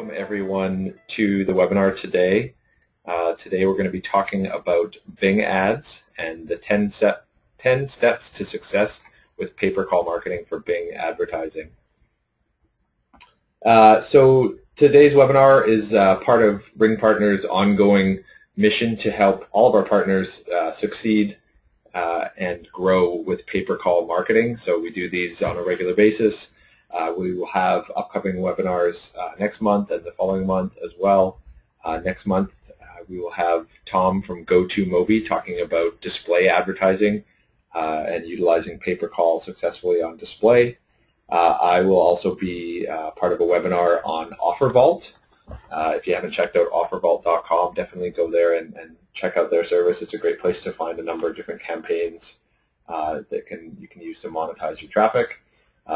Welcome everyone to the webinar today. Today we're going to be talking about Bing ads and the 10 steps to success with pay-per-call marketing for Bing advertising. So today's webinar is part of RingPartner's ongoing mission to help all of our partners succeed and grow with pay-per-call marketing. So we do these on a regular basis. We will have upcoming webinars next month and the following month as well. Next month we will have Tom from GoToMobi talking about display advertising and utilizing pay-per-call successfully on display. I will also be part of a webinar on OfferVault. If you haven't checked out offervault.com, definitely go there and check out their service. It's a great place to find a number of different campaigns that you can use to monetize your traffic.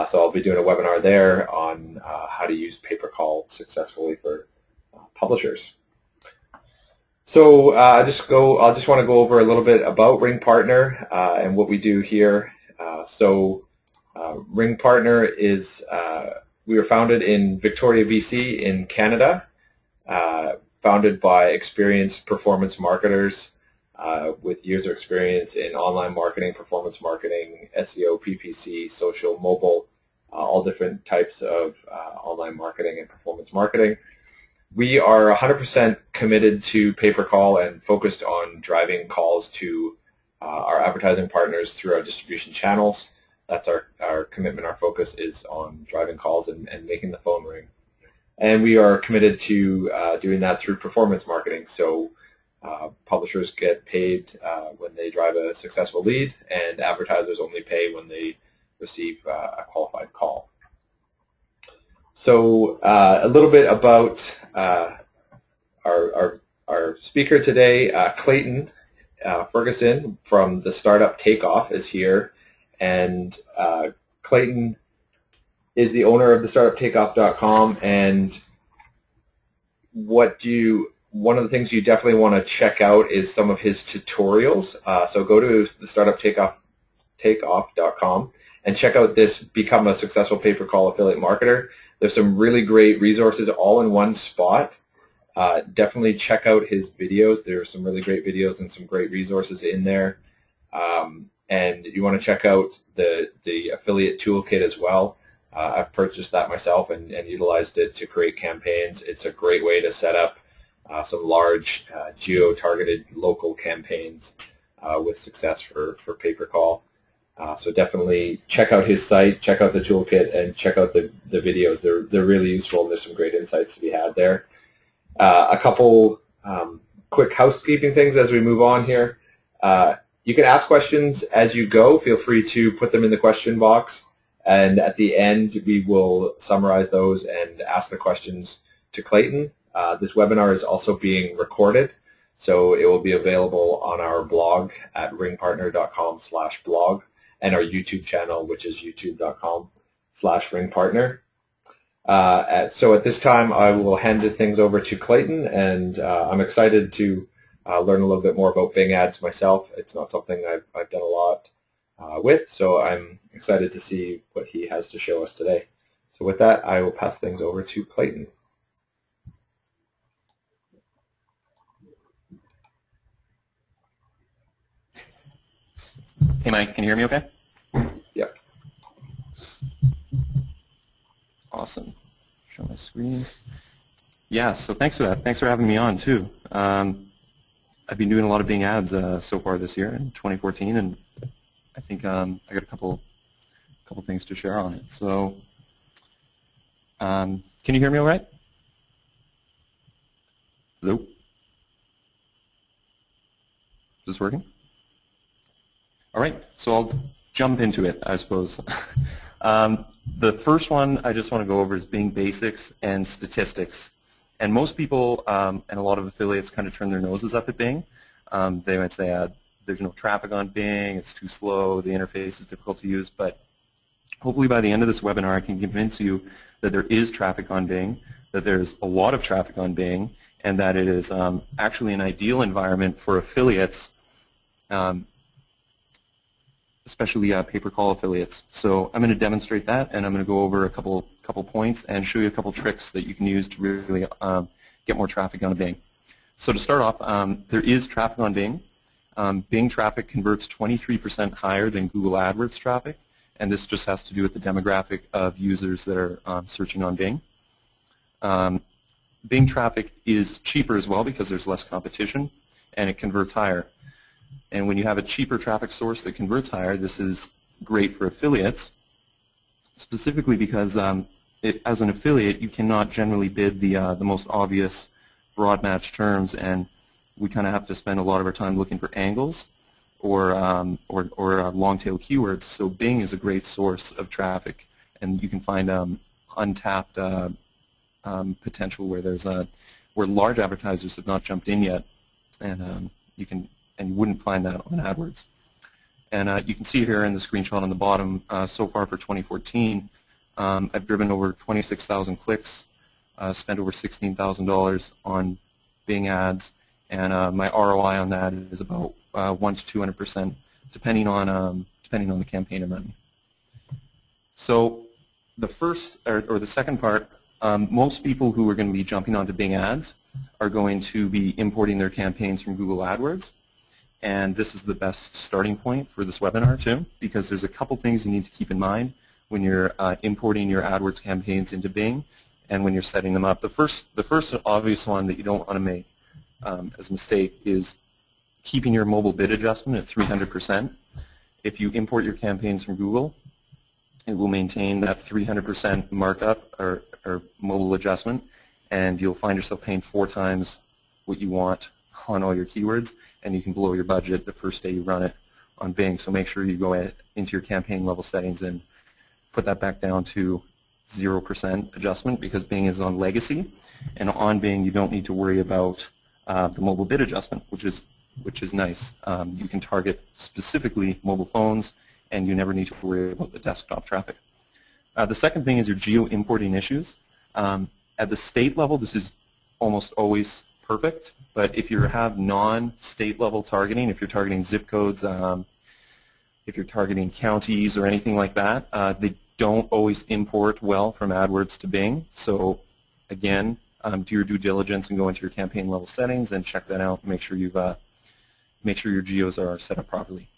So I'll be doing a webinar there on how to use pay-per-call successfully for publishers. So I just want to go over a little bit about RingPartner and what we do here. RingPartner is we were founded in Victoria, BC, in Canada. Founded by experienced performance marketers with years of experience in online marketing, performance marketing, SEO, PPC, social, mobile, all different types of online marketing and performance marketing. We are 100% committed to pay-per-call and focused on driving calls to our advertising partners through our distribution channels. That's our commitment. Our focus is on driving calls and making the phone ring. And we are committed to doing that through performance marketing. So publishers get paid when they drive a successful lead, and advertisers only pay when they receive a qualified call. So a little bit about our speaker today, Clayton Ferguson from the startup Takeoff is here, and Clayton is the owner of the startup Takeoff.com, and one of the things you definitely want to check out is some of his tutorials. So go to the startup Takeoff.com and check out this Become a Successful Pay-Per-Call Affiliate Marketer. There's some really great resources all in one spot. Definitely check out his videos. There are some really great videos and some great resources in there. And you want to check out the affiliate toolkit as well. I've purchased that myself and utilized it to create campaigns. It's a great way to set up some large geo-targeted local campaigns with success for pay-per-call. So definitely check out his site, check out the toolkit, and check out the videos. They're really useful, and there's some great insights to be had there. A couple quick housekeeping things as we move on here. You can ask questions as you go. Feel free to put them in the question box. And at the end, we will summarize those and ask the questions to Clayton. This webinar is also being recorded, so it will be available on our blog at ringpartner.com/blog and our YouTube channel, which is youtube.com/ringpartner. So at this time, I will hand things over to Clayton, and I'm excited to learn a little bit more about Bing ads myself. It's not something I've done a lot with, so I'm excited to see what he has to show us today. So with that, I will pass things over to Clayton. Hey Mike, can you hear me okay? Yep. Awesome. Show my screen. Yeah, so thanks for that. Thanks for having me on too. I've been doing a lot of Bing ads so far this year in 2014, and I think I got a couple things to share on it. So, can you hear me all right? Hello? Is this working? All right, so I'll jump into it, I suppose. The first one I just want to go over is Bing basics and statistics. And most people and a lot of affiliates kind of turn their noses up at Bing. They might say, there's no traffic on Bing, it's too slow, the interface is difficult to use, but hopefully by the end of this webinar I can convince you that there is traffic on Bing, that there's a lot of traffic on Bing, and that it is actually an ideal environment for affiliates, especially pay-per-call affiliates. So I'm going to demonstrate that, and I'm going to go over a couple couple points and show you a couple tricks that you can use to really get more traffic on Bing. So to start off, there is traffic on Bing. Bing traffic converts 23% higher than Google AdWords traffic, and this just has to do with the demographic of users that are searching on Bing. Bing traffic is cheaper as well because there's less competition, and it converts higher. And when you have a cheaper traffic source that converts higher, this is great for affiliates, specifically because as an affiliate, you cannot generally bid the most obvious broad match terms, and we kind of have to spend a lot of our time looking for angles or long tail keywords. So Bing is a great source of traffic, and you can find untapped potential where there's where large advertisers have not jumped in yet, and you wouldn't find that on AdWords. And you can see here in the screenshot on the bottom, so far for 2014, I've driven over 26,000 clicks, spent over $16,000 on Bing ads, and my ROI on that is about 1 to 200%, depending on the campaign I'm running. So the first or the second part, most people who are going to be jumping onto Bing ads are going to be importing their campaigns from Google AdWords. And this is the best starting point for this webinar too, because there's a couple things you need to keep in mind when you're importing your AdWords campaigns into Bing and when you're setting them up. The first obvious one that you don't want to make as a mistake is keeping your mobile bid adjustment at 300%. If you import your campaigns from Google, it will maintain that 300% markup or mobile adjustment, and you'll find yourself paying 4 times what you want on all your keywords, and you can blow your budget the first day you run it on Bing. So make sure you go into your campaign level settings and put that back down to 0% adjustment, because Bing is on legacy, and on Bing you don't need to worry about the mobile bid adjustment, which is nice. You can target specifically mobile phones, and you never need to worry about the desktop traffic. The second thing is your geo-importing issues. At the state level, this is almost always perfect, but if you have non-state level targeting, if you're targeting zip codes, if you're targeting counties or anything like that, they don't always import well from AdWords to Bing. So again, do your due diligence and go into your campaign level settings and check that out. Make sure your geos are set up properly.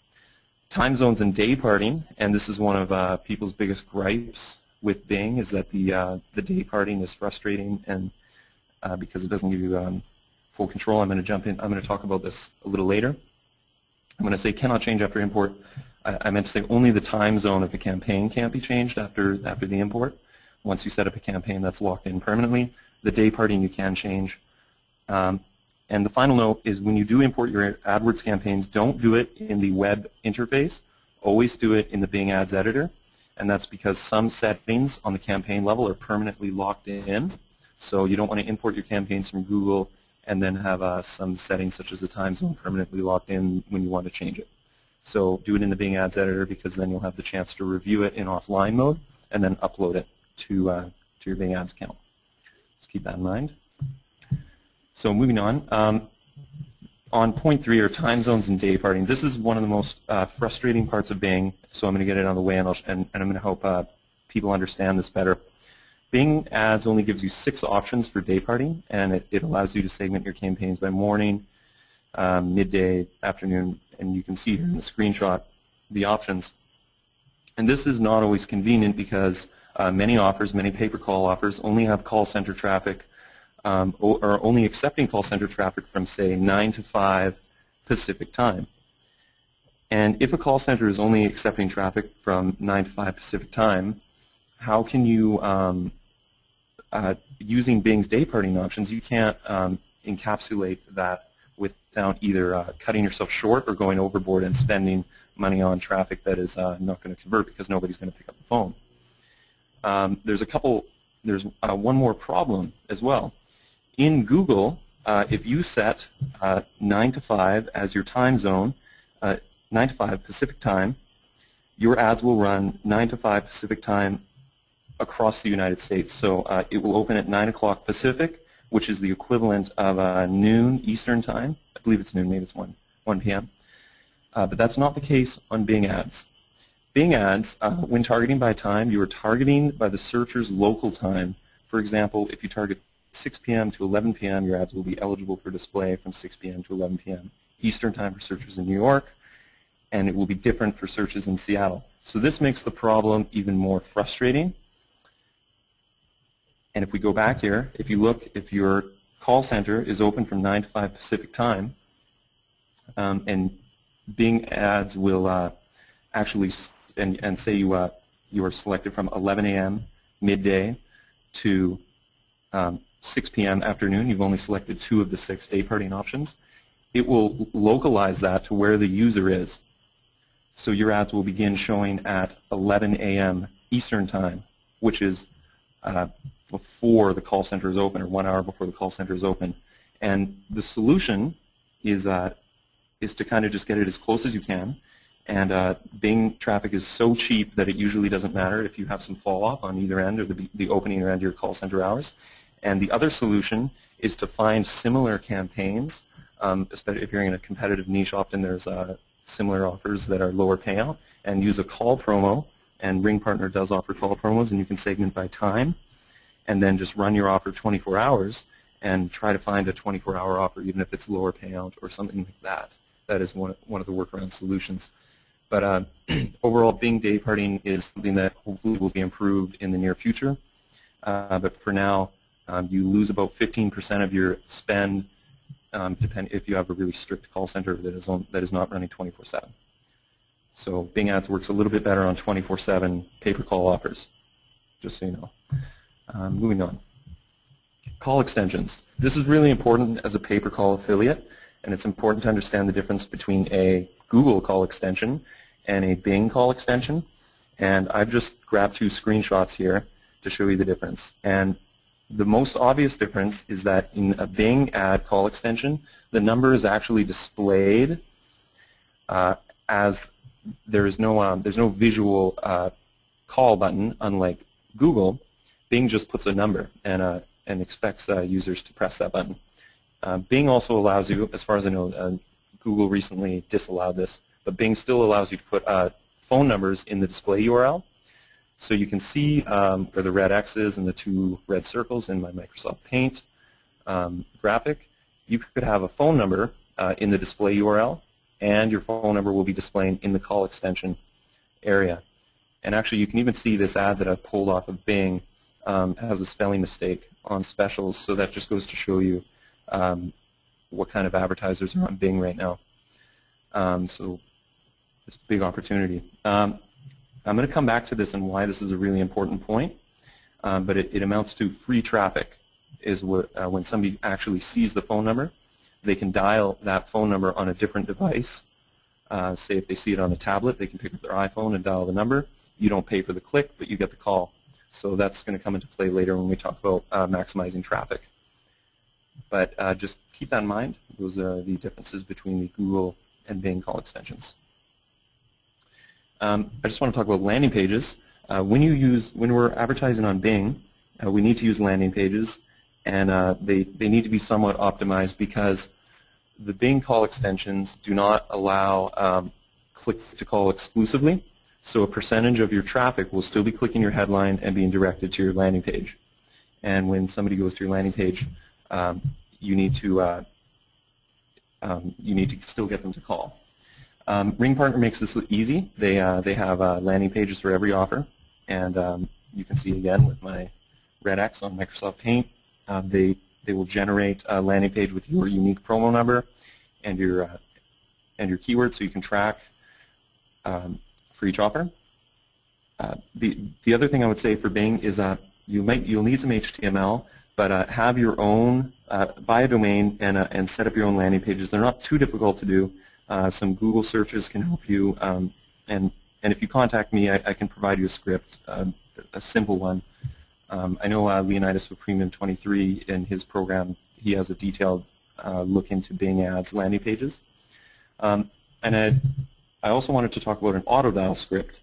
Time zones and day parting, and this is one of people's biggest gripes with Bing, is that the day parting is frustrating, and because it doesn't give you full control. I'm going to jump in. I'm going to talk about this a little later. I'm going to say cannot change after import. I meant to say only the time zone of the campaign can't be changed after the import. Once you set up a campaign, that's locked in permanently. The day parting you can change. And the final note is when you do import your AdWords campaigns, don't do it in the web interface. Always do it in the Bing Ads Editor. And that's because some settings on the campaign level are permanently locked in. So you don't want to import your campaigns from Google and then have some settings such as the time zone permanently locked in when you want to change it. So do it in the Bing Ads Editor, because then you'll have the chance to review it in offline mode and then upload it to your Bing Ads account. So keep that in mind. So moving on. On point 3 are time zones and day parting. This is one of the most frustrating parts of Bing, so I'm going to get it out of the way, and I'm going to help people understand this better. Bing Ads only gives you 6 options for day parting, and it allows you to segment your campaigns by morning, midday, afternoon, and you can see here in the screenshot the options. And this is not always convenient because many offers, many pay-per-call offers, only have call center traffic or only accepting call center traffic from, say, 9 to 5 Pacific time. And if a call center is only accepting traffic from 9 to 5 Pacific time, how can you, using Bing's day parting options, you can't encapsulate that without either cutting yourself short or going overboard and spending money on traffic that is not going to convert because nobody's going to pick up the phone. There's one more problem as well. In Google, if you set 9 to 5 as your time zone, 9 to 5 Pacific time, your ads will run 9 to 5 Pacific time across the United States. So it will open at 9 o'clock Pacific, which is the equivalent of noon Eastern time. I believe it's noon, maybe it's 1 p.m. But that's not the case on Bing Ads. Bing ads, when targeting by time, you are targeting by the searcher's local time. For example, if you target 6 p.m. to 11 p.m., your ads will be eligible for display from 6 p.m. to 11 p.m. Eastern time for searchers in New York, and it will be different for searches in Seattle. So this makes the problem even more frustrating. And if we go back here, if you look, if your call center is open from 9 to 5 Pacific time, and Bing ads will actually, and say you are selected from 11 a.m. midday to 6 p.m. afternoon, you've only selected 2 of the 6 day parting options, it will localize that to where the user is. So your ads will begin showing at 11 a.m. Eastern time, which is before the call center is open, or 1 hour before the call center is open. And the solution is to kind of just get it as close as you can. And Bing traffic is so cheap that it usually doesn't matter if you have some fall off on either end, or the opening or end of your call center hours. And the other solution is to find similar campaigns, especially if you're in a competitive niche. Often there's similar offers that are lower payout, and use a call promo. And RingPartner does offer call promos, and you can segment by time, and then just run your offer 24 hours and try to find a 24-hour offer, even if it's lower payout or something like that. That is one of the workaround solutions. But overall, Bing day parting is something that hopefully will be improved in the near future. But for now, you lose about 15% of your spend if you have a really strict call center that is not running 24/7. So Bing ads works a little bit better on 24/7 pay-per-call offers, just so you know. Moving on. Call extensions. This is really important as a pay-per-call affiliate, and it's important to understand the difference between a Google call extension and a Bing call extension. And I've just grabbed 2 screenshots here to show you the difference. And the most obvious difference is that in a Bing ad call extension, the number is actually displayed as there's no visual call button, unlike Google. Bing just puts a number and expects users to press that button. Bing also allows you, as far as I know, Google recently disallowed this, but Bing still allows you to put phone numbers in the display URL. So you can see where the red X is and the 2 red circles in my Microsoft Paint graphic. You could have a phone number in the display URL, and your phone number will be displaying in the call extension area. And actually, you can even see this ad that I pulled off of Bing has a spelling mistake on specials, so that just goes to show you what kind of advertisers are on Bing right now. So it's a big opportunity. I'm going to come back to this and why this is a really important point, but it amounts to free traffic. Is when somebody actually sees the phone number, they can dial that phone number on a different device. Say if they see it on a tablet, they can pick up their iPhone and dial the number. You don't pay for the click, but you get the call. So that's going to come into play later when we talk about maximizing traffic. But just keep that in mind. Those are the differences between the Google and Bing call extensions. I just want to talk about landing pages. When we're advertising on Bing, we need to use landing pages, and they need to be somewhat optimized because the Bing call extensions do not allow click-to-call exclusively. So a percentage of your traffic will still be clicking your headline and being directed to your landing page. And when somebody goes to your landing page, you need to still get them to call. RingPartner makes this easy. They have landing pages for every offer, and you can see again with my red X on Microsoft Paint, they will generate a landing page with your unique promo number and your keyword, so you can track for each offer. The other thing I would say for Bing is you'll need some HTML, but have your own buy a domain and set up your own landing pages. They're not too difficult to do. Some Google searches can help you, and if you contact me, I can provide you a script, a simple one. I know Leonidas with Premium 23 in his program, he has a detailed look into Bing ads landing pages. And I also wanted to talk about an auto dial script.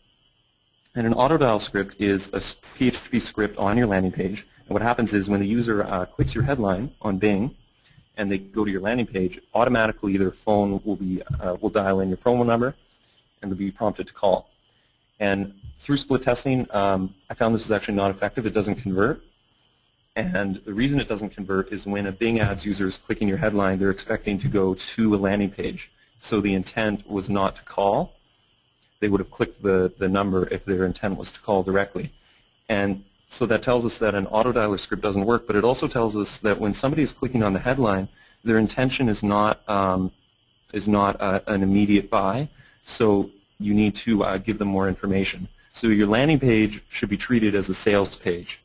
And an auto dial script is a PHP script on your landing page. And what happens is when the user clicks your headline on Bing and they go to your landing page, automatically their phone will dial in your promo number and they'll be prompted to call. And through split testing, I found this is actually not effective. It doesn't convert. And the reason it doesn't convert is when a Bing Ads user is clicking your headline, they're expecting to go to a landing page. So the intent was not to call. They would have clicked the number if their intent was to call directly. And so that tells us that an autodialer script doesn't work, but it also tells us that when somebody is clicking on the headline, their intention is not an immediate buy, so you need to give them more information. So your landing page should be treated as a sales page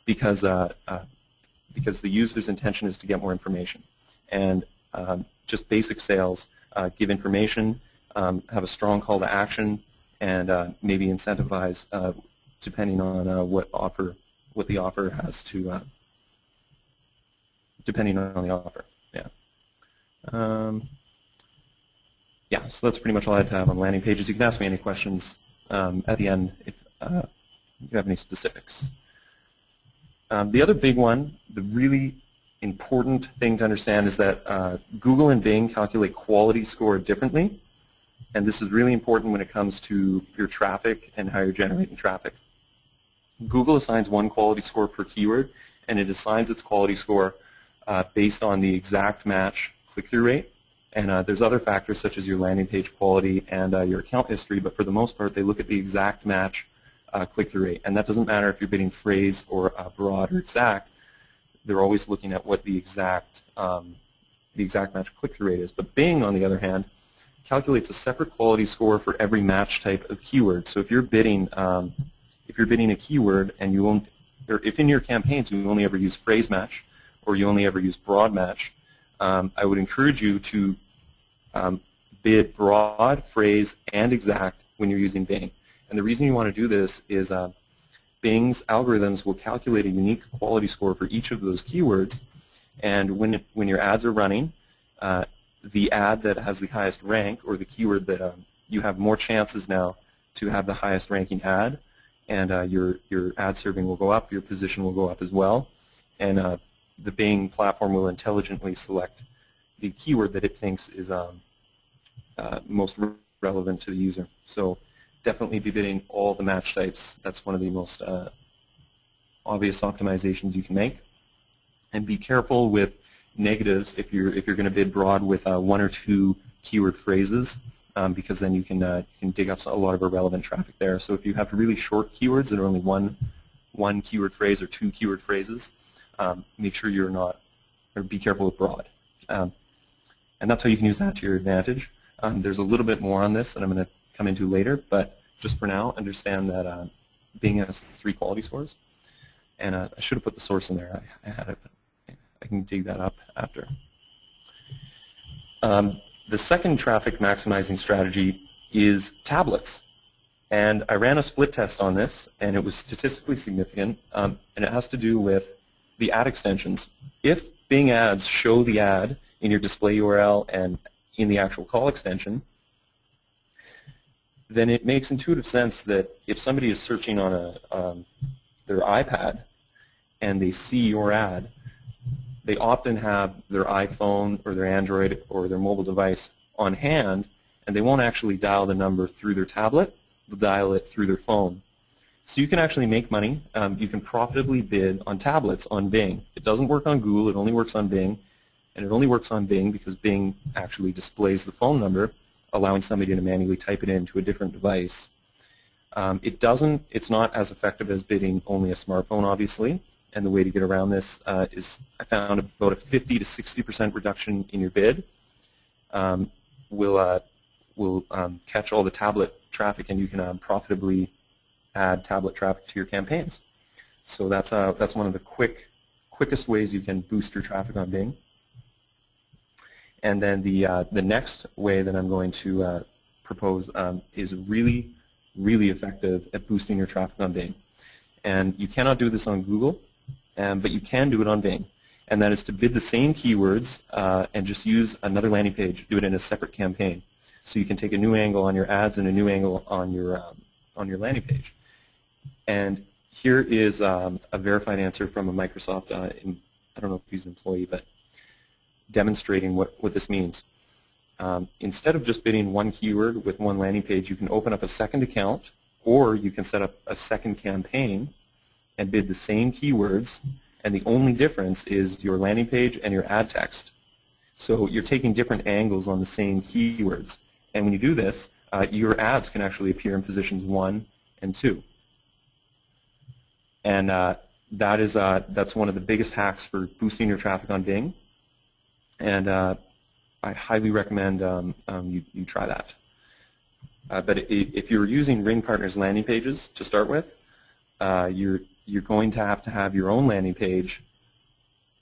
because the user's intention is to get more information. And just basic sales give information, have a strong call to action, and maybe incentivize depending on what the offer has to, depending on the offer. Yeah. Yeah, so that's pretty much all I had to have on landing pages. You can ask me any questions at the end if you have any specifics. The other big one, the really important thing to understand is that Google and Bing calculate quality score differently, and this is really important when it comes to your traffic and how you're generating traffic. Google assigns one quality score per keyword, and it assigns its quality score based on the exact match click-through rate. And there's other factors such as your landing page quality and your account history, but for the most part, they look at the exact match click-through rate. And that doesn't matter if you're bidding phrase or broad or exact. They're always looking at what the exact match click-through rate is. But Bing, on the other hand, calculates a separate quality score for every match type of keyword. So if you're bidding a keyword and or if in your campaigns you only ever use phrase match or you only ever use broad match, I would encourage you to bid broad, phrase, and exact when you're using Bing. And the reason you want to do this is Bing's algorithms will calculate a unique quality score for each of those keywords, and when your ads are running, the ad that has the highest rank, or the keyword that you have more chances now to have the highest ranking ad, and your ad serving will go up, your position will go up as well, and the Bing platform will intelligently select the keyword that it thinks is most relevant to the user. So definitely be bidding all the match types. That's one of the most obvious optimizations you can make. And be careful with negatives if you're going to bid broad with one or two keyword phrases, because then you can dig up a lot of irrelevant traffic there. So if you have really short keywords that are only one keyword phrase or two keyword phrases, make sure you're not, or be careful with broad. And that's how you can use that to your advantage. There's a little bit more on this that I'm going to come into later, but just for now, understand that Bing has 3 quality scores. And I should have put the source in there. I had it, but I can dig that up after. The second traffic maximizing strategy is tablets. And I ran a split test on this, and it was statistically significant, and it has to do with the ad extensions. If Bing ads show the ad in your display URL and in the actual call extension, then it makes intuitive sense that if somebody is searching on their iPad and they see your ad, they often have their iPhone or their Android or their mobile device on hand, and they won't actually dial the number through their tablet. They'll dial it through their phone. So you can actually make money. You can profitably bid on tablets on Bing. It doesn't work on Google. It only works on Bing. And it only works on Bing because Bing actually displays the phone number, allowing somebody to manually type it into a different device. It's not as effective as bidding only a smartphone, obviously. And the way to get around this is I found about a 50 to 60% reduction in your bid will catch all the tablet traffic, and you can profitably add tablet traffic to your campaigns. So that's one of the quickest ways you can boost your traffic on Bing. And then the next way that I'm going to propose is really, really effective at boosting your traffic on Bing. And you cannot do this on Google, but you can do it on Bing. And that is to bid the same keywords and just use another landing page, do it in a separate campaign. So you can take a new angle on your ads and a new angle on your landing page. And here is a verified answer from a Microsoft, I don't know if he's an employee, but demonstrating what this means. Instead of just bidding one keyword with one landing page, you can open up a second account Or you can set up a second campaign and bid the same keywords, and the only difference is your landing page and your ad text. So you're taking different angles on the same keywords. And when you do this, your ads can actually appear in positions 1 and 2. And that's one of the biggest hacks for boosting your traffic on Bing. And I highly recommend you try that. But if you're using RingPartner's landing pages to start with, you're going to have your own landing page.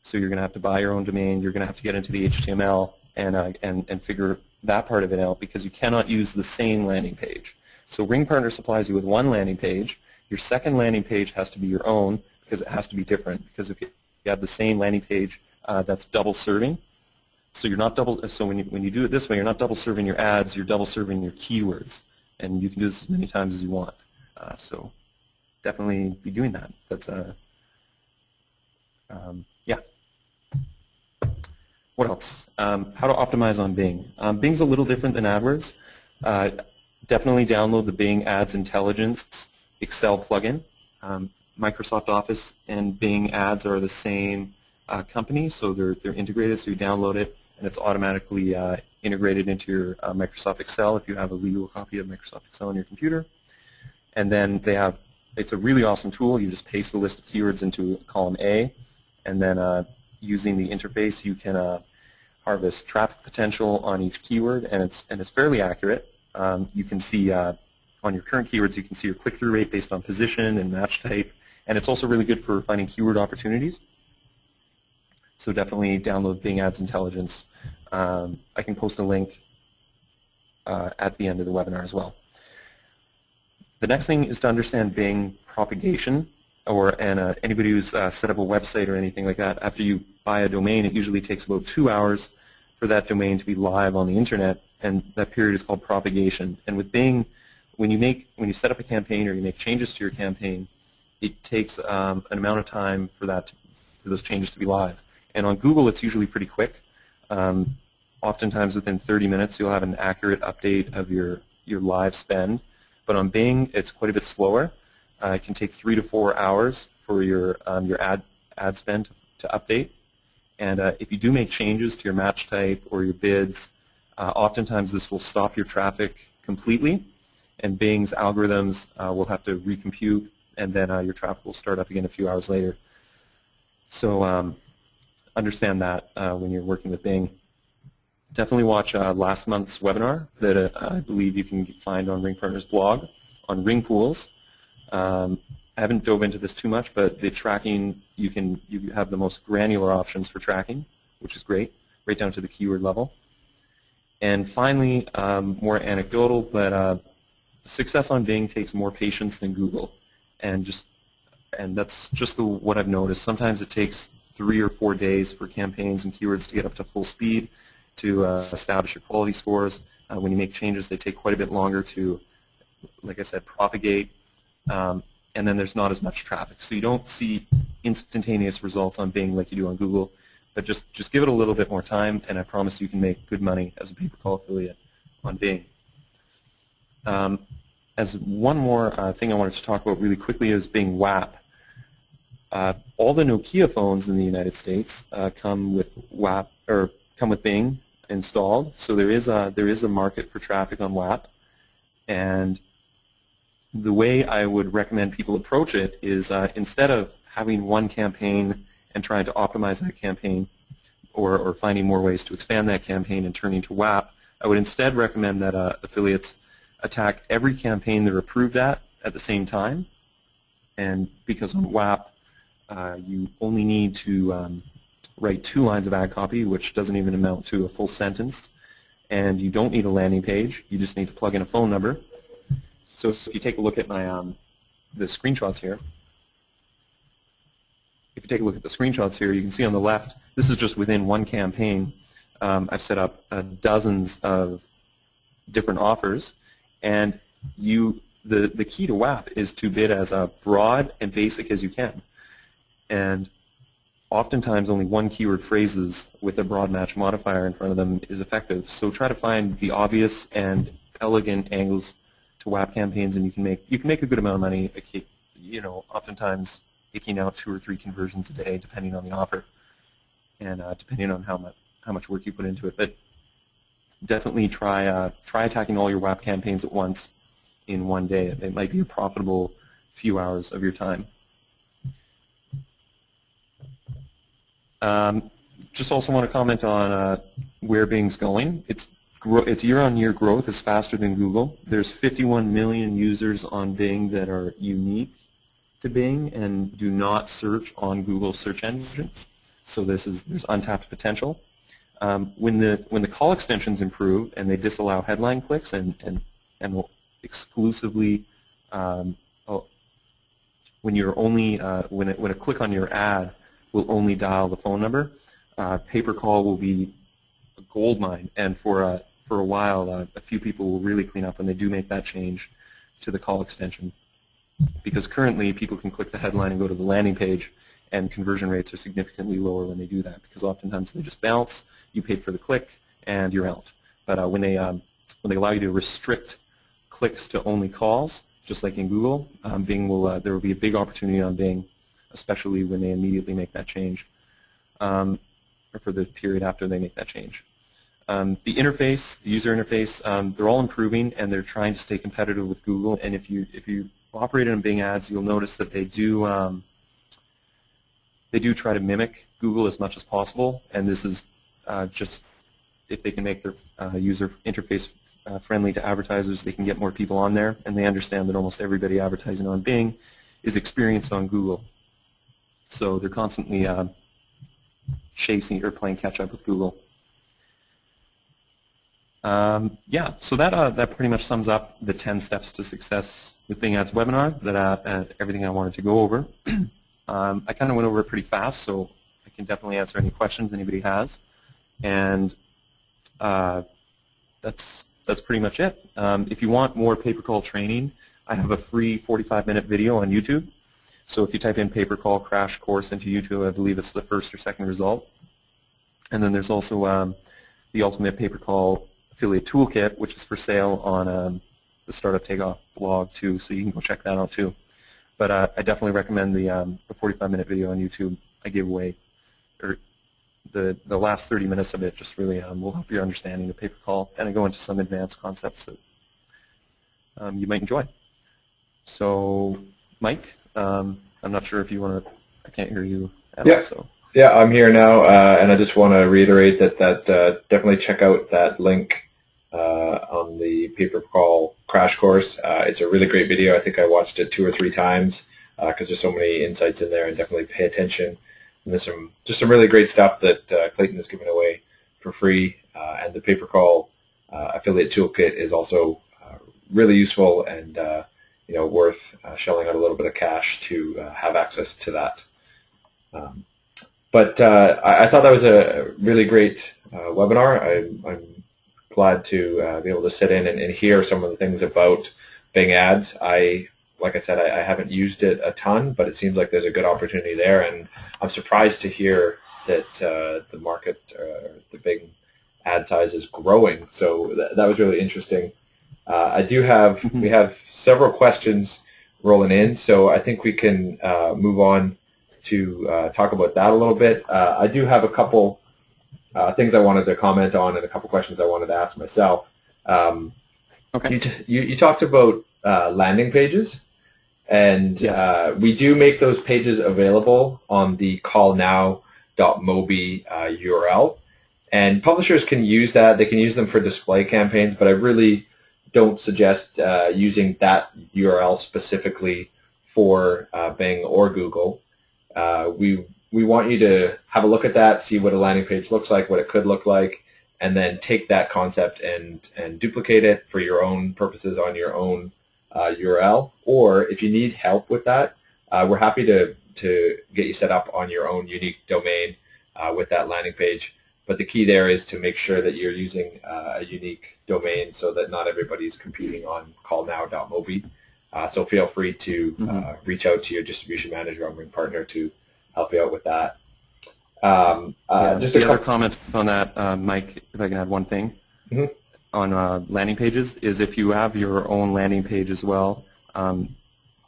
So you're going to have to buy your own domain. You're going to have to get into the HTML and figure that part of it out, because you cannot use the same landing page. So RingPartner supplies you with one landing page. Your second landing page has to be your own, because it has to be different. Because if you have the same landing page, that's double serving. So you're not double. So when you do it this way, you're not double serving your ads. You're double serving your keywords, and you can do this as many times as you want. So definitely be doing that. That's yeah. What else? How to optimize on Bing. Bing's a little different than AdWords. Definitely download the Bing Ads Intelligence Excel plugin. Microsoft Office and Bing Ads are the same company, so they're integrated. So you download it, and it's automatically integrated into your Microsoft Excel if you have a legal copy of Microsoft Excel on your computer. And then it's a really awesome tool. You just paste the list of keywords into column A, and then using the interface, you can harvest traffic potential on each keyword, and it's fairly accurate. You can see on your current keywords, you can see your click-through rate based on position and match type, and it's also really good for finding keyword opportunities. So definitely download Bing Ads Intelligence. I can post a link at the end of the webinar as well. The next thing is to understand Bing propagation, and anybody who's set up a website or anything like that. After you buy a domain, it usually takes about 2 hours for that domain to be live on the internet, and that period is called propagation. And with Bing, when you set up a campaign or you make changes to your campaign, it takes an amount of time for those changes to be live. And on Google, it's usually pretty quick. Oftentimes within 30 minutes, you'll have an accurate update of your live spend. But on Bing, it's quite a bit slower. It can take 3 to 4 hours for your ad spend to update. And if you do make changes to your match type or your bids, oftentimes this will stop your traffic completely, and Bing's algorithms will have to recompute, and then your traffic will start up again a few hours later. So understand that when you're working with Bing. Definitely watch last month's webinar that I believe you can find on RingPartner's blog on ring pools. I haven't dove into this too much, but the tracking, you have the most granular options for tracking, which is great, right down to the keyword level. And finally, more anecdotal, but success on Bing takes more patience than Google, and that's just what I've noticed. Sometimes it takes 3 or 4 days for campaigns and keywords to get up to full speed to establish your quality scores. When you make changes, they take quite a bit longer to, like I said, propagate, and then there's not as much traffic. So you don't see instantaneous results on Bing like you do on Google, but just give it a little bit more time, and I promise you can make good money as a pay-per-call affiliate on Bing. As one more thing I wanted to talk about really quickly is Bing WAP. All the Nokia phones in the United States come with WAP, or come with Bing installed. So there is a market for traffic on WAP, and the way I would recommend people approach it is instead of having one campaign and trying to optimize that campaign, or finding more ways to expand that campaign and turning to WAP, I would instead recommend that affiliates attack every campaign they're approved at the same time. And because on WAP, you only need to write 2 lines of ad copy, which doesn't even amount to a full sentence, and you don't need a landing page. You just need to plug in a phone number. So if you take a look at my the screenshots here, if you take a look at the screenshots here, you can see on the left, this is just within one campaign. I've set up dozens of different offers, and the key to WAP is to bid as broad and basic as you can. And oftentimes only one keyword phrases with a broad match modifier in front of them is effective. So try to find the obvious and elegant angles WAP campaigns, and you can make a good amount of money. You know, oftentimes picking out 2 or 3 conversions a day, depending on the offer, and depending on how much work you put into it. But definitely try attacking all your WAP campaigns at once in one day. It might be a profitable few hours of your time. Just also want to comment on where Bing's going. Its year-on-year growth is faster than Google. There's 51 million users on Bing that are unique to Bing and do not search on Google's search engine. So there's untapped potential. When the call extensions improve and they disallow headline clicks and will exclusively when a click on your ad will only dial the phone number, pay-per-call will be a gold mine, and for a while a few people will really clean up when they do make that change to the call extension, because currently people can click the headline and go to the landing page, and conversion rates are significantly lower when they do that, because oftentimes they just bounce, you paid for the click, and you're out. But when they allow you to restrict clicks to only calls, just like in Google, Bing there will be a big opportunity on Bing, especially when they immediately make that change, or for the period after they make that change. The interface, the user interface, they're all improving, and they're trying to stay competitive with Google. And if you operate on Bing ads, you'll notice that they do try to mimic Google as much as possible. And this is just if they can make their user interface friendly to advertisers, they can get more people on there. And they understand that almost everybody advertising on Bing is experienced on Google. So they're constantly chasing or playing catch up with Google. Yeah, so that pretty much sums up the 10 steps to success with Bing Ads webinar, everything I wanted to go over. I kind of went over it pretty fast, so I can definitely answer any questions anybody has. And that's pretty much it. If you want more pay-per-call training, I have a free 45-minute video on YouTube. So if you type in pay-per-call crash course into YouTube, I believe it's the first or second result. And then there's also the Ultimate Pay-Per-Call Affiliate Toolkit, which is for sale on the Startup Takeoff blog too, so you can go check that out too. But I definitely recommend the 45-minute video on YouTube I gave away. Or the last 30 minutes of it just really will help your understanding of pay-per-call, and I go into some advanced concepts that you might enjoy. So, Mike, I'm not sure if you want to. I can't hear you at all. So. Yeah, I'm here now, and I just want to reiterate that definitely check out that link on the pay-per-call crash course. It's a really great video. I think I watched it 2 or 3 times because there's so many insights in there, and definitely pay attention. And there's just some really great stuff that Clayton is giving away for free, and the pay-per-call affiliate toolkit is also really useful and worth shelling out a little bit of cash to have access to that. But I thought that was a really great webinar. I'm glad to be able to sit in and hear some of the things about Bing Ads. Like I said, I haven't used it a ton, but it seems like there's a good opportunity there, and I'm surprised to hear that the market, the Bing ad size is growing. So that was really interesting. We have several questions rolling in, so I think we can move on to talk about that a little bit. I do have a couple things I wanted to comment on and a couple questions I wanted to ask myself. Okay. You talked about landing pages, and yes. We do make those pages available on the callnow.mobi URL, and publishers can use that. They can use them for display campaigns, but I really don't suggest using that URL specifically for Bing or Google. We want you to have a look at that, see what a landing page looks like, what it could look like, and then take that concept and duplicate it for your own purposes on your own URL. Or if you need help with that, we're happy to get you set up on your own unique domain with that landing page. But the key there is to make sure that you're using a unique domain so that not everybody's competing on callnow.mobi. So feel free to reach out to your distribution manager on RingPartner to help you out with that. Just the other comment on that, Mike, if I can add one thing. landing pages is if you have your own landing page as well,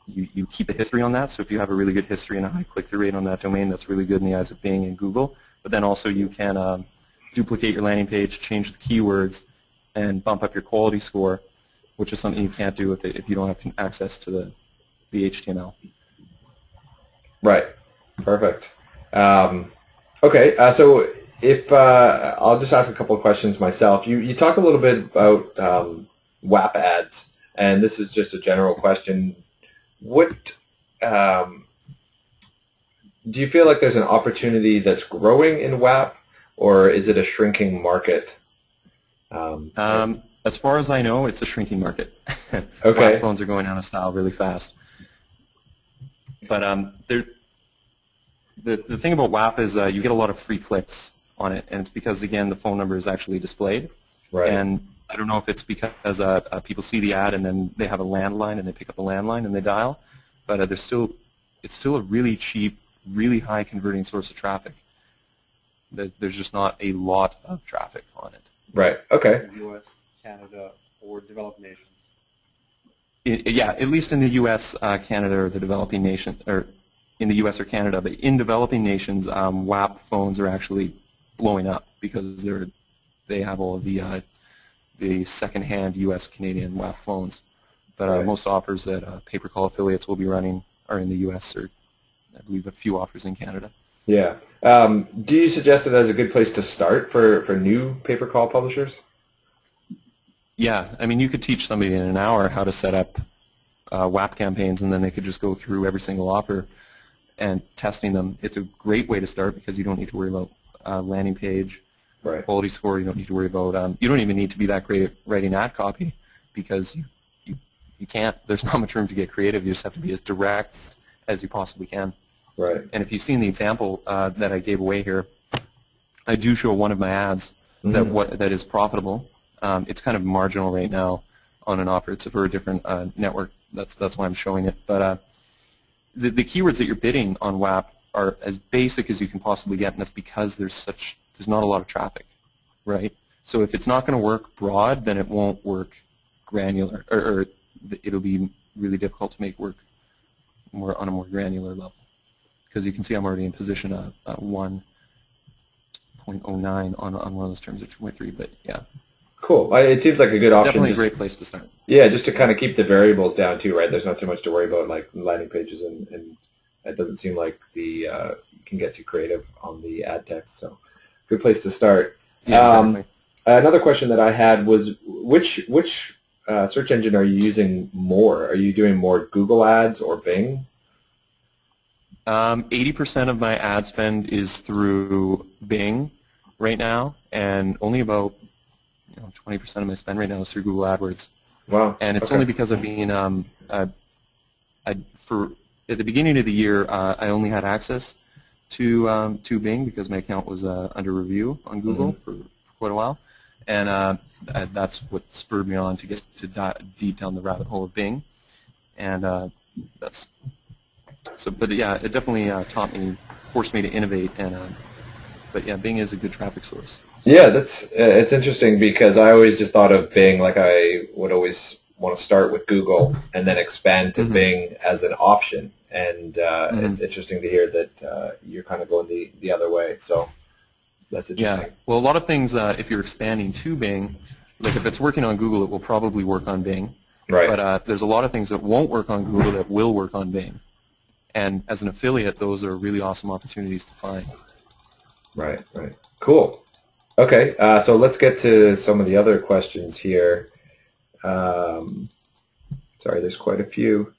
you keep a history on that. So if you have a really good history and a high click-through rate on that domain, that's really good in the eyes of Bing and Google. But then also you can duplicate your landing page, change the keywords, and bump up your quality score, which is something you can't do if you don't have access to the HTML. Right. Perfect. Okay. So if I'll just ask a couple of questions myself. You talk a little bit about WAP ads, and this is just a general question. What do you feel like there's an opportunity that's growing in WAP, or is it a shrinking market? As far as I know, it's a shrinking market. Okay. WAP phones are going out of style really fast. But the thing about WAP is you get a lot of free clicks on it, and it's because, again, the phone number is actually displayed. Right. And I don't know if it's because people see the ad and then they have a landline and they pick up the landline and they dial, but it's still a really cheap, really high converting source of traffic. There's just not a lot of traffic on it. Right. Okay. U.S., Canada, or developed nations. Yeah, at least in the U.S., Canada, or the developing nation, or in the U.S. or Canada, but in developing nations, WAP phones are actually blowing up because they have all of the second-hand U.S. Canadian WAP phones. But Right. most offers that pay-per-call affiliates will be running are in the U.S. or I believe a few offers in Canada. Yeah. Do you suggest it as a good place to start for new pay-per-call publishers? Yeah, I mean, you could teach somebody in an hour how to set up WAP campaigns, and then they could just go through every single offer and testing them. It's a great way to start because you don't need to worry about landing page, Right. quality score. You don't need to worry about. You don't even need to be that great at writing ad copy because you can't. There's not much room to get creative. You just have to be as direct as you possibly can. Right. And if you've seen the example that I gave away here, I do show one of my ads that is profitable. It's kind of marginal right now on an offer. It's for a different network. That's why I'm showing it. But the keywords that you're bidding on WAP are as basic as you can possibly get, and that's because there's not a lot of traffic, right? So if it's not going to work broad, then it won't work granular, or it'll be really difficult to make work on a more granular level. Because you can see I'm already in position 1.09 on one of those terms at 2.3, but yeah. Cool. It seems like a good option. Definitely a great place to start. Yeah, just to kind of keep the variables down too, right? There's not too much to worry about, like landing pages, and it doesn't seem like you can get too creative on the ad text. So, good place to start. Yeah, exactly. Another question that I had was, which search engine are you using more? Are you doing more Google ads or Bing? 80% of my ad spend is through Bing right now, and only about 20% of my spend right now is through Google AdWords. Wow. And it's Okay. only because I've been at the beginning of the year, I only had access to Bing because my account was under review on Google for quite a while, and that's what spurred me on to get deep down the rabbit hole of Bing, and that's. So, but yeah, it definitely forced me to innovate, and but yeah, Bing is a good traffic source. Yeah, it's interesting because I always just thought of Bing like I would always want to start with Google and then expand to Bing as an option, and it's interesting to hear that you're kind of going the other way. So that's interesting. Yeah, well, a lot of things if you're expanding to Bing, like if it's working on Google, it will probably work on Bing. Right. But there's a lot of things that won't work on Google that will work on Bing. And as an affiliate, those are really awesome opportunities to find. Right, right. Cool. Okay, so let's get to some of the other questions here. Sorry, there's quite a few.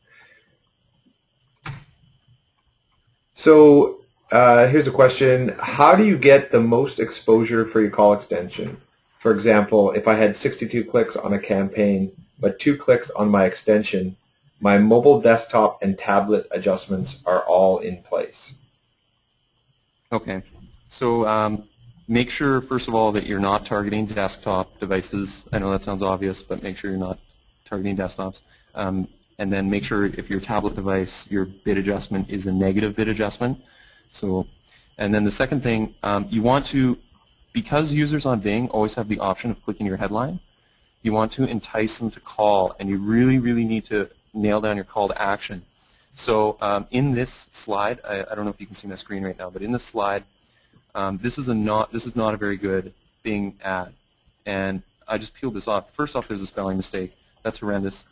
So here's a question. How do you get the most exposure for your call extension? For example, if I had 62 clicks on a campaign, but 2 clicks on my extension, my mobile desktop and tablet adjustments are all in place. Okay. So make sure, first of all, that you're not targeting desktop devices. I know that sounds obvious, but make sure you're not targeting desktops. And then make sure if your tablet device, your bid adjustment is a negative bid adjustment. So, and then the second thing, you want to, because users on Bing always have the option of clicking your headline, You want to entice them to call, and you really, really need to nail down your call to action. So in this slide, I don't know if you can see my screen right now, but in this slide, this is not a very good Bing ad. And I just peeled this off. First off, there's a spelling mistake. That's horrendous.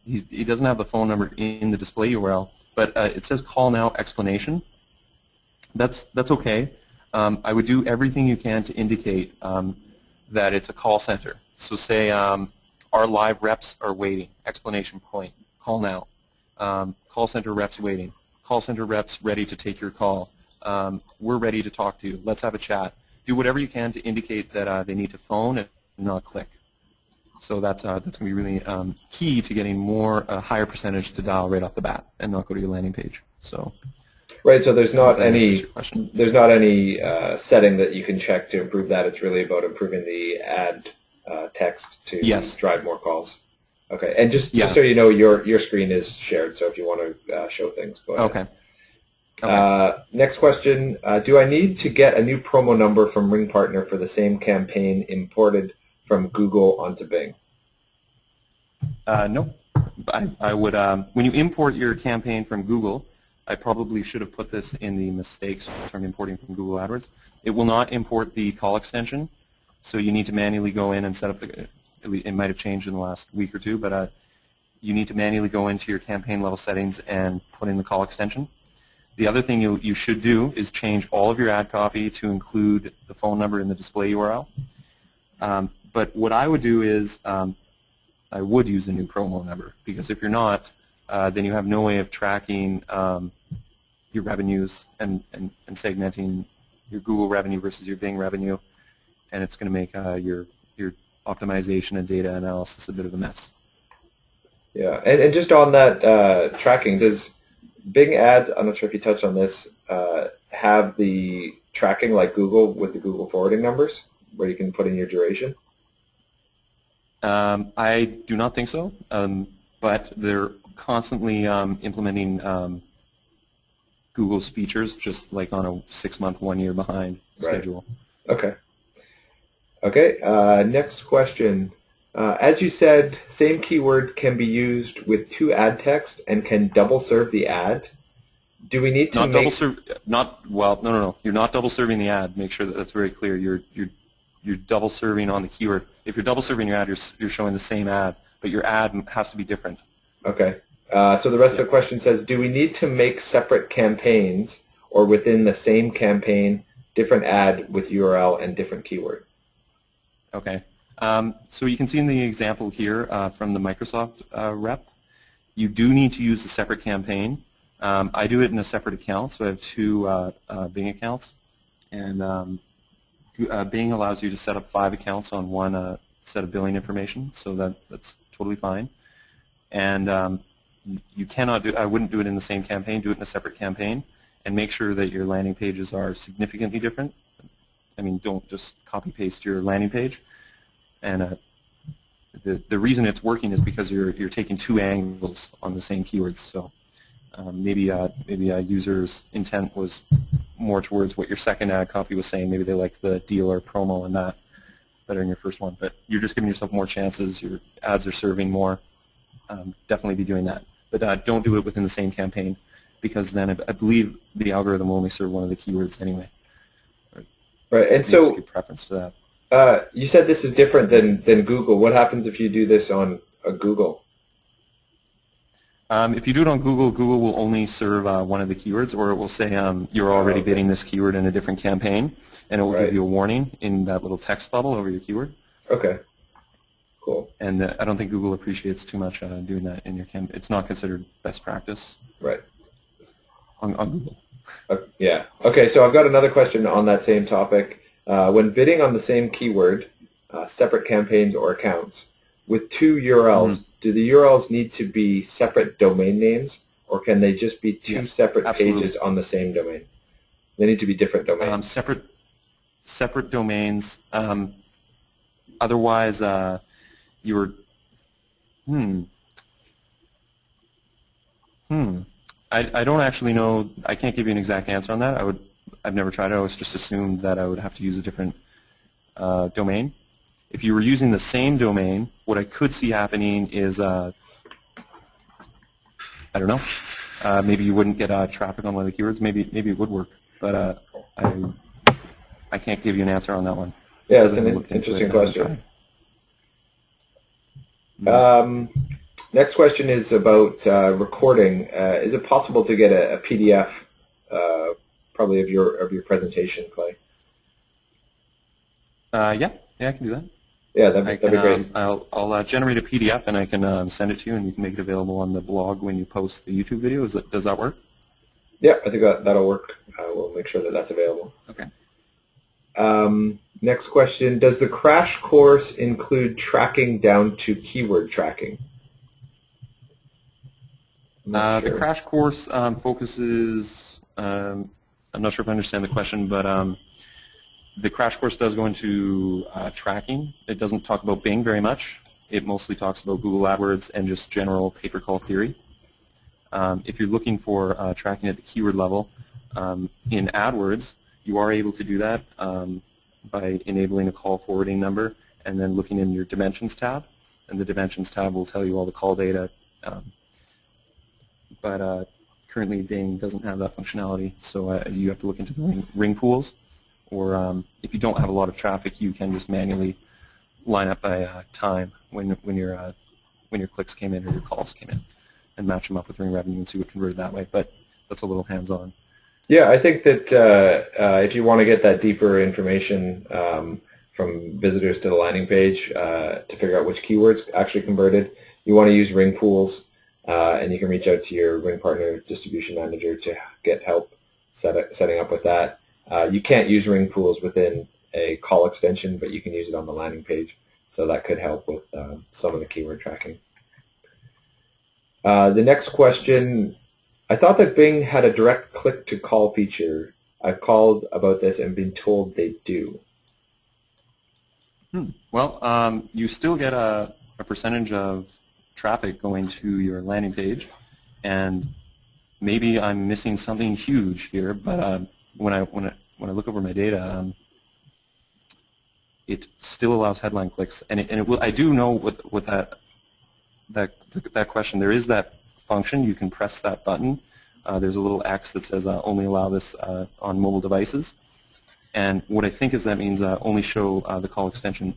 He doesn't have the phone number in the display URL, but it says call now explanation. That's okay. I would do everything you can to indicate that it's a call center. So say our live reps are waiting, exclamation point, call now. Call center reps waiting. Call center reps ready to take your call. We're ready to talk to you. Let's have a chat. Do whatever you can to indicate that they need to phone and not click. So that's going to be really key to getting a higher percentage to dial right off the bat and not go to your landing page. So. Right, so there's not any setting that you can check to improve that. It's really about improving the ad text to drive more calls. Okay, and just so you know, your screen is shared, so if you want to show things, go ahead. Okay. Next question, do I need to get a new promo number from RingPartner for the same campaign imported from Google onto Bing? No. I would, when you import your campaign from Google, I probably should have put this in the mistakes from importing from Google AdWords. It will not import the call extension, so you need to manually go in and set up the, it might have changed in the last week or two, but you need to manually go into your campaign level settings and put in the call extension. The other thing you should do is change all of your ad copy to include the phone number in the display URL. But what I would do is I would use a new promo number, because if you're not, then you have no way of tracking your revenues and segmenting your Google revenue versus your Bing revenue, and it's going to make your optimization and data analysis a bit of a mess. Yeah, and just on that tracking, does Bing ads, I'm not sure if you touched on this, have the tracking like Google with the Google forwarding numbers, where you can put in your duration? I do not think so, but they're constantly implementing Google's features, just like on a 6-month, 1 year behind schedule. Okay. Okay, next question. As you said, same keyword can be used with 2 ad text and can double serve the ad. Do we need to no. You're not double serving the ad. Make sure that that's very clear. You're double serving on the keyword. If you're double serving your ad, you're showing the same ad, but your ad has to be different. Okay. So the rest of the question says, do we need to make separate campaigns or within the same campaign, different ad with URL and different keyword? Okay. So you can see in the example here from the Microsoft rep, you do need to use a separate campaign. I do it in a separate account, so I have 2 Bing accounts, and Bing allows you to set up 5 accounts on one set of billing information, so that's totally fine. And you cannot do, I wouldn't do it in the same campaign, do it in a separate campaign, and make sure that your landing pages are significantly different. I mean, don't just copy-paste your landing page. And the reason it's working is because you're taking 2 angles on the same keywords. So maybe a user's intent was more towards what your second ad copy was saying. Maybe they liked the deal or promo and that better than your first one. But you're just giving yourself more chances. Your ads are serving more. Definitely be doing that. But don't do it within the same campaign, because then I believe the algorithm will only serve one of the keywords anyway. Right, and so give preference to that. You said this is different than Google. What happens if you do this on Google? If you do it on Google, Google will only serve one of the keywords, or it will say you're already bidding this keyword in a different campaign, and it will give you a warning in that little text bubble over your keyword. Okay. Cool. And I don't think Google appreciates too much doing that in your campaign. It's not considered best practice. Right. On Google. Yeah. Okay, so I've got another question on that same topic. When bidding on the same keyword, separate campaigns or accounts, with 2 URLs, do the URLs need to be separate domain names, or can they just be 2 separate pages on the same domain? They need to be different domains. Separate domains. Otherwise, you're I don't actually know. I can't give you an exact answer on that. I've never tried it. I always just assumed that I would have to use a different domain. If you were using the same domain, what I could see happening is, I don't know, maybe you wouldn't get traffic on one of the keywords. Maybe it would work, but I can't give you an answer on that one. Yeah, it's an interesting question. Next question is about recording. Is it possible to get a PDF, probably of your presentation, Clay? Yeah, I can do that. Yeah, that'd be great. I'll generate a PDF and I can send it to you, and you can make it available on the blog when you post the YouTube video. Does that work? Yeah, I think that'll work. We'll make sure that that's available. Okay. Next question, does the crash course include tracking down to keyword tracking? Sure. The crash course focuses, I'm not sure if I understand the question, but the crash course does go into tracking. It doesn't talk about Bing very much. It mostly talks about Google AdWords and just general pay-per-call theory. If you're looking for tracking at the keyword level, in AdWords, you are able to do that by enabling a call forwarding number and then looking in your Dimensions tab. And the Dimensions tab will tell you all the call data. But currently Bing doesn't have that functionality, so you have to look into the ring pools. Or if you don't have a lot of traffic, you can just manually line up by time when your clicks came in or your calls came in, and match them up with Ring revenue and see what converted that way. But that's a little hands-on. Yeah, I think that if you want to get that deeper information from visitors to the landing page to figure out which keywords actually converted, you want to use ring pools, and you can reach out to your RingPartner distribution manager to get help setting up with that. You can't use ring pools within a call extension, but you can use it on the landing page, so that could help with some of the keyword tracking. The next question, I thought that Bing had a direct click-to-call feature. I've called about this and been told they do. Well, you still get a percentage of traffic going to your landing page, and maybe I'm missing something huge here, but when I look over my data, it still allows headline clicks, and it will. I do know with that question, there is that function. You can press that button. There's a little X that says only allow this on mobile devices, and what I think is that means only show the call extension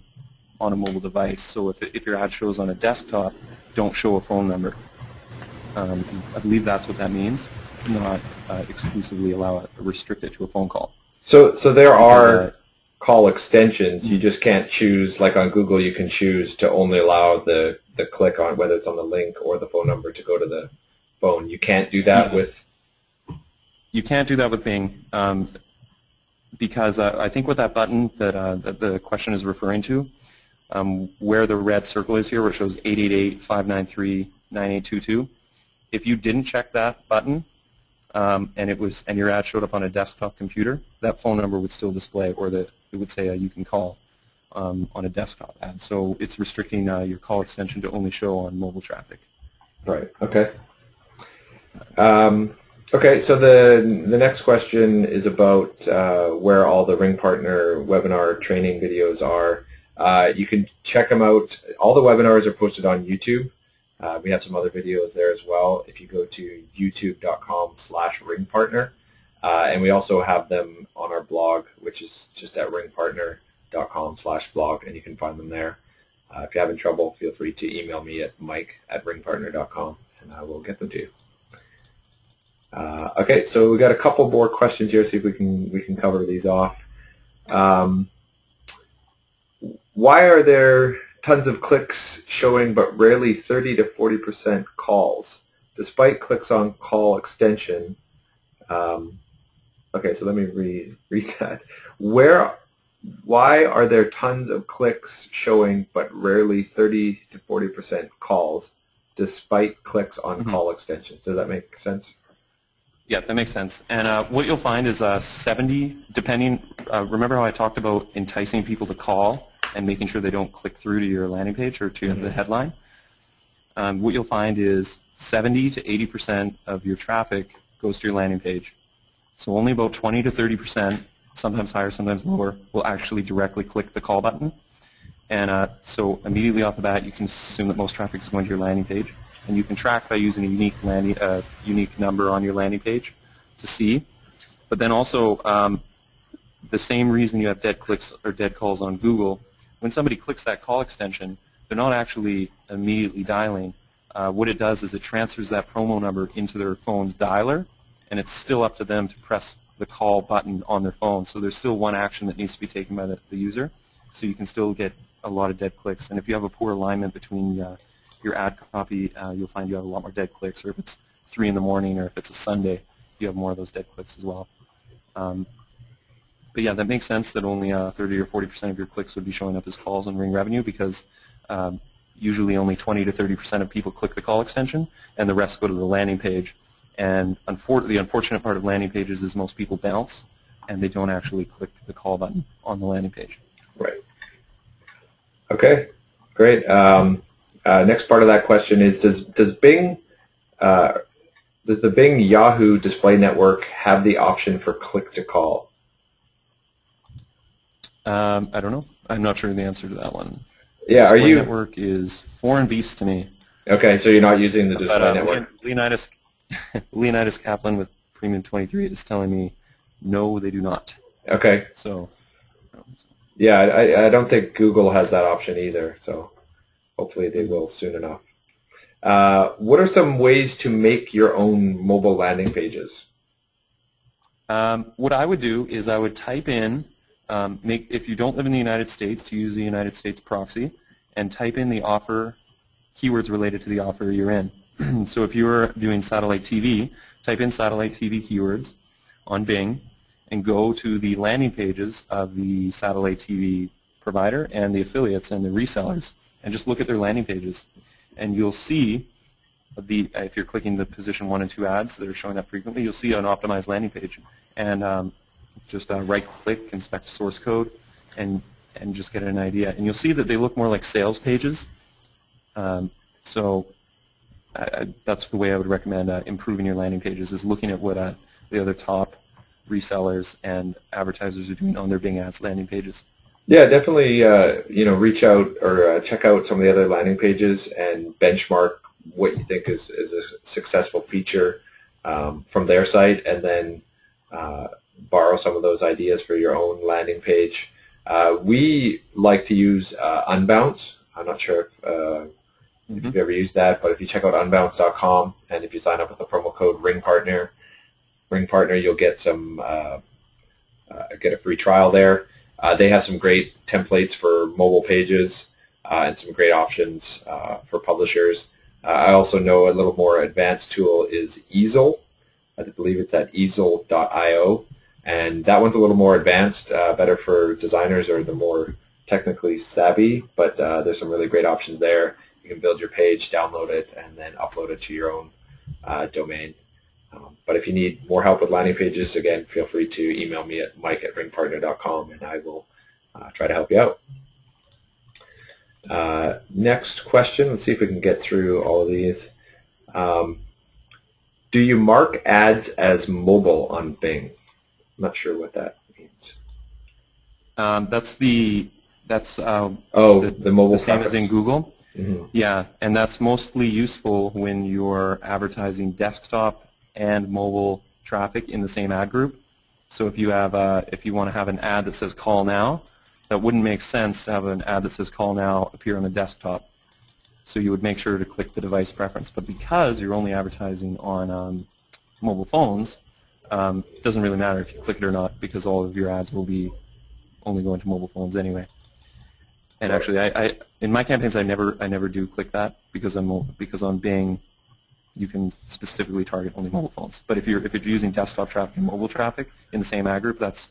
on a mobile device. So if your ad shows on a desktop, don't show a phone number. I believe that's what that means. Not exclusively restrict it to a phone call. So there are call extensions. You just can't choose, like on Google, you can choose to only allow the click on, whether it's on the link or the phone number, to go to the phone. You can't do that with... You can't do that with Bing because I think with that button that the question is referring to, where the red circle is here, where it shows 888-593-9822, if you didn't check that button, and your ad showed up on a desktop computer, that phone number would still display, or it would say you can call on a desktop ad. So it's restricting your call extension to only show on mobile traffic. Right. Okay. Okay. So the next question is about where all the RingPartner webinar training videos are. You can check them out. All the webinars are posted on YouTube. We have some other videos there as well if you go to youtube.com/RingPartner. And we also have them on our blog, which is just at ringpartner.com/blog, and you can find them there. If you're having trouble, feel free to email me at mike@ringpartner.com, and I will get them to you. Okay, so we got a couple more questions here. See if we can cover these off. Why are there tons of clicks showing but rarely 30 to 40% calls, despite clicks on call extension? Okay, so let me read that. Why are there tons of clicks showing but rarely 30 to 40% calls, despite clicks on call extensions? Does that make sense? Yeah, that makes sense. And what you'll find is 70, depending, remember how I talked about enticing people to call and making sure they don't click through to your landing page or to the headline? What you'll find is 70 to 80% of your traffic goes to your landing page. So only about 20 to 30%, sometimes higher, sometimes lower, will actually directly click the call button. And so immediately off the bat, you can assume that most traffic is going to your landing page, and you can track by using a unique number on your landing page to see. But then also, the same reason you have dead clicks or dead calls on Google, when somebody clicks that call extension, they're not actually immediately dialing. What it does is it transfers that promo number into their phone's dialer, and it's still up to them to press the call button on their phone. So there's still one action that needs to be taken by the user, so you can still get a lot of dead clicks. And if you have a poor alignment between your ad copy, you'll find you have a lot more dead clicks. Or if it's 3 in the morning or if it's a Sunday, you have more of those dead clicks as well. But yeah, that makes sense that only 30 or 40% of your clicks would be showing up as calls on Ring Revenue, because usually only 20 to 30% of people click the call extension, and the rest go to the landing page. And the unfortunate part of landing pages is most people bounce, and they don't actually click the call button on the landing page. Right. Okay, great. Next part of that question is, does the Bing Yahoo display network have the option for click to call? I don't know. I'm not sure the answer to that one. Yeah, display network is foreign beast to me. Okay, so you're not using the display network. Leonidas Kaplan with Premium 23 is telling me, no, they do not. Okay. So. Yeah, I don't think Google has that option either, so hopefully they will soon enough. What are some ways to make your own mobile landing pages? What I would do is I would type in, if you don't live in the United States, use the United States proxy, and type in the offer, keywords related to the offer you're in. So if you're doing satellite TV, type in satellite TV keywords on Bing, and go to the landing pages of the satellite TV provider and the affiliates and the resellers, and just look at their landing pages. And you'll see, if you're clicking the position 1 and 2 ads that are showing up frequently, you'll see an optimized landing page. And just right-click, inspect source code, and just get an idea. And you'll see that they look more like sales pages. So that's the way I would recommend improving your landing pages, is looking at what the other top resellers and advertisers are doing on their Bing Ads landing pages. Yeah, definitely. Reach out or check out some of the other landing pages and benchmark what you think is a successful feature from their site, and then borrow some of those ideas for your own landing page. We like to use Unbounce. I'm not sure if you've ever used that, but if you check out unbounce.com, and if you sign up with the promo code RingPartner, you'll get get a free trial there. They have some great templates for mobile pages and some great options for publishers. I also know a little more advanced tool is Easel. I believe it's at easel.io, and that one's a little more advanced, better for designers or the more technically savvy, but there's some really great options there. You can build your page, download it, and then upload it to your own domain. But if you need more help with landing pages, again, feel free to email me at mike@ringpartner.com, and I will try to help you out. Next question. Let's see if we can get through all of these. Do you mark ads as mobile on Bing? I'm not sure what that means. That's the mobile same as in Google. Mm-hmm. Yeah, and that's mostly useful when you're advertising desktop and mobile traffic in the same ad group. So if you have if you want to have an ad that says call now, that wouldn't make sense to have an ad that says call now appear on the desktop. So you would make sure to click the device preference. But because you're only advertising on mobile phones, it doesn't really matter if you click it or not, because all of your ads will be only going to mobile phones anyway. And actually, I in my campaigns I never do click that, because on Bing you can specifically target only mobile phones. But if you're using desktop traffic and mobile traffic in the same ad group, that's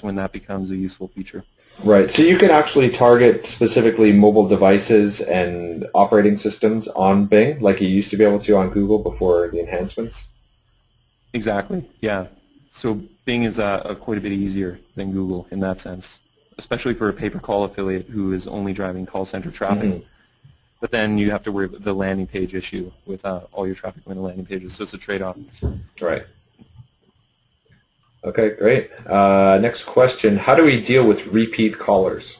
when that becomes a useful feature. Right. So you can actually target specifically mobile devices and operating systems on Bing, like you used to be able to on Google before the enhancements? Exactly. Yeah. So Bing is quite a bit easier than Google in that sense, especially for a pay-per-call affiliate who is only driving call center traffic. Mm-hmm. But then you have to worry about the landing page issue with all your traffic going to landing pages, so it's a trade-off. Right. Okay, great. Next question. How do we deal with repeat callers?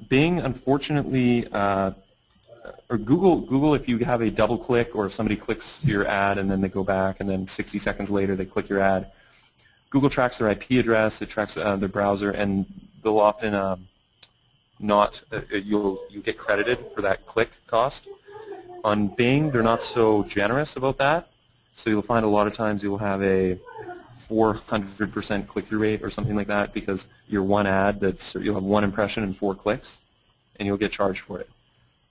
Bing, unfortunately, or Google, if you have a double click or if somebody clicks your ad and then they go back and then 60 seconds later they click your ad, Google tracks their IP address, it tracks their browser, and they'll often you'll get credited for that click cost. On Bing, they're not so generous about that, so you'll find a lot of times you'll have a 400% click-through rate or something like that because your one ad, you'll have one impression and 4 clicks, and you'll get charged for it.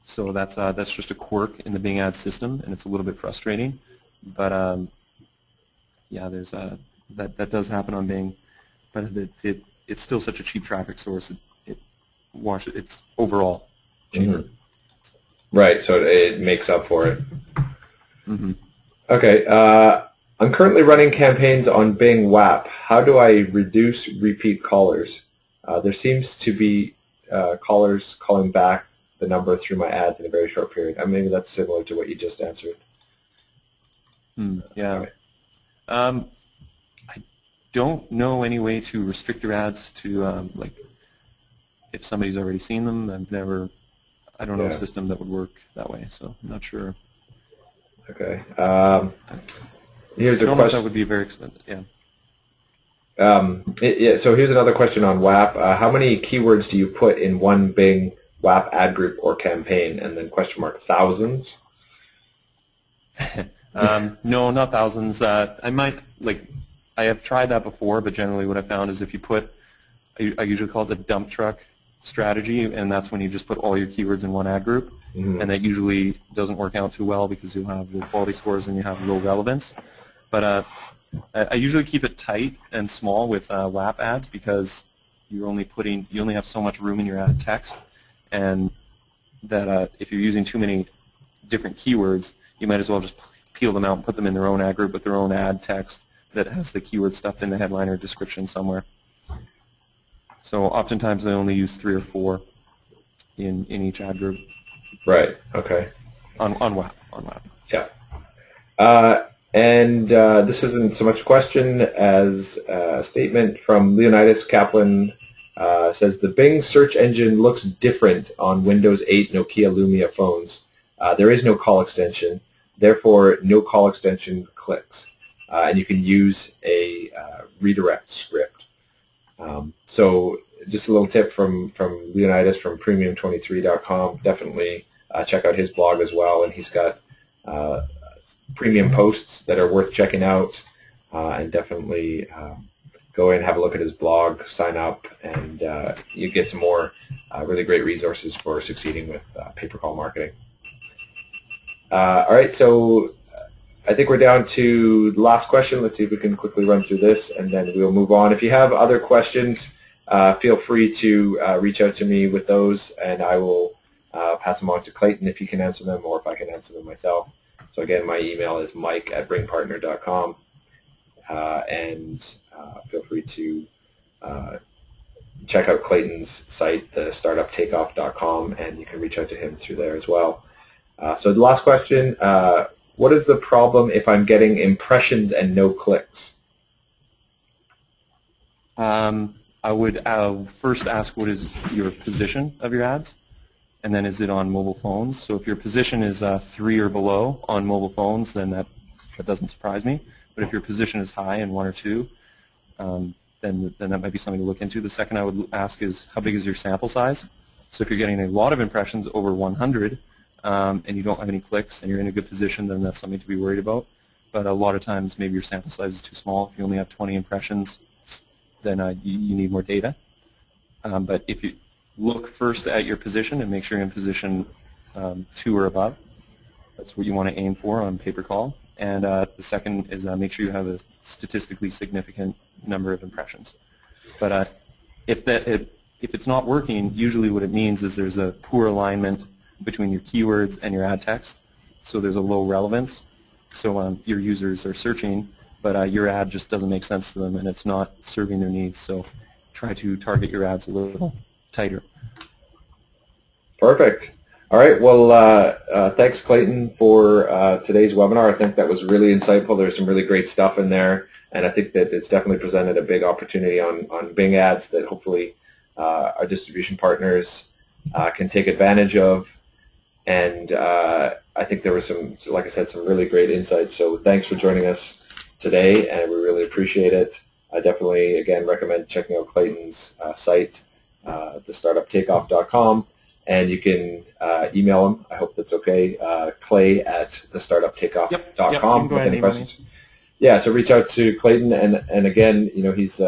So that's just a quirk in the Bing ad system, and it's a little bit frustrating. But yeah, there's that does happen on Bing, but it's still such a cheap traffic source. It's overall cheaper. Mm-hmm. Right, so it makes up for it. Mm-hmm. Okay, I'm currently running campaigns on Bing WAP. How do I reduce repeat callers? There seems to be callers calling back the number through my ads in a very short period. Maybe that's similar to what you just answered. Yeah. I don't know any way to restrict your ads to like if somebody's already seen them. I don't know a system that would work that way, so I'm not sure. Okay. Here's a question. I don't know if that would be very expensive. Yeah. So here's another question on WAP. How many keywords do you put in one Bing WAP ad group or campaign? And then question mark, thousands? No, not thousands. I have tried that before, but generally what I found is if you put, I usually call it the dump truck strategy, and that's when you just put all your keywords in one ad group, and that usually doesn't work out too well because you'll have the quality scores and you have low relevance. But I usually keep it tight and small with WAP ads because you only have so much room in your ad text, and that if you're using too many different keywords, you might as well just peel them out and put them in their own ad group with their own ad text that has the keyword stuffed in the headline or description somewhere. So oftentimes I only use 3 or 4 in each ad group. Right. Okay. On WAP. Yeah. And this isn't so much a question as a statement from Leonidas Kaplan. Says the Bing search engine looks different on Windows 8 Nokia Lumia phones. There is no call extension, therefore no call extension clicks, and you can use a redirect script. So just a little tip from Leonidas from premium23.com. Definitely check out his blog as well, and he's got premium posts that are worth checking out, and definitely go in, have a look at his blog, sign up, and you get some more really great resources for succeeding with pay-per-call marketing. All right, so I think we're down to the last question. Let's see if we can quickly run through this, and then we'll move on. If you have other questions, feel free to reach out to me with those, and I will pass them on to Clayton if he can answer them, or if I can answer them myself. So again, my email is mike@ringpartner.com, and feel free to check out Clayton's site, the startuptakeoff.com, and you can reach out to him through there as well. So the last question, what is the problem if I'm getting impressions and no clicks? I would first ask what is your position of your ads, and then is it on mobile phones? So if your position is 3 or below on mobile phones, then that doesn't surprise me. But if your position is high in 1 or 2, then that might be something to look into. The second I would ask is how big is your sample size? So if you're getting a lot of impressions over 100 and you don't have any clicks and you're in a good position, then that's something to be worried about. But a lot of times maybe your sample size is too small. If you only have 20 impressions, then you need more data. But if you look first at your position and make sure you're in position 2 or above, that's what you want to aim for on pay-per-call. And the second is make sure you have a statistically significant number of impressions. But if it's not working, usually what it means is there's a poor alignment between your keywords and your ad text, so there's a low relevance. So your users are searching, but your ad just doesn't make sense to them, and it's not serving their needs. So try to target your ads a little tighter. Perfect. All right. Well, thanks, Clayton, for today's webinar. I think that was really insightful. There's some really great stuff in there, and I think that it's definitely presented a big opportunity on Bing ads that hopefully our distribution partners can take advantage of. And I think there were some, like I said, some really great insights. So thanks for joining us today, and we really appreciate it. I definitely, again, recommend checking out Clayton's site, thestartuptakeoff.com, and you can email him. I hope that's okay. Clay@thestartuptakeoff.com. Yep, go ahead, any questions. Yeah, so reach out to Clayton, and again, you know, he's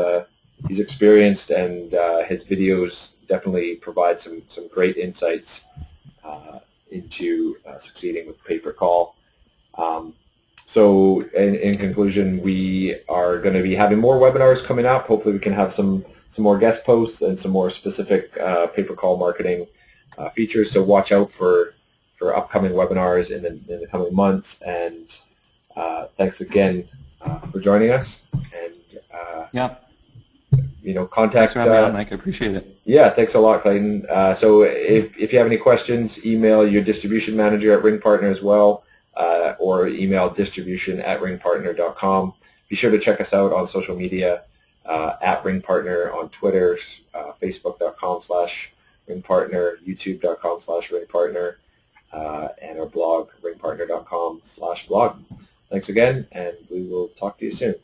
experienced, and his videos definitely provide some great insights into succeeding with pay-per-call. So in conclusion, we are going to be having more webinars coming up. Hopefully we can have some more guest posts and some more specific pay-per-call marketing features. So watch out for upcoming webinars in the coming months. And thanks again for joining us. And you know, contact. Thanks for having me on, Mike. I appreciate it. Yeah, thanks a lot, Clayton. So if you have any questions, email your distribution manager at RingPartner as well, or email distribution@ringpartner.com. Be sure to check us out on social media at RingPartner on Twitter, Facebook.com/RingPartner, YouTube.com/RingPartner, and our blog, RingPartner.com/blog. Thanks again, and we will talk to you soon.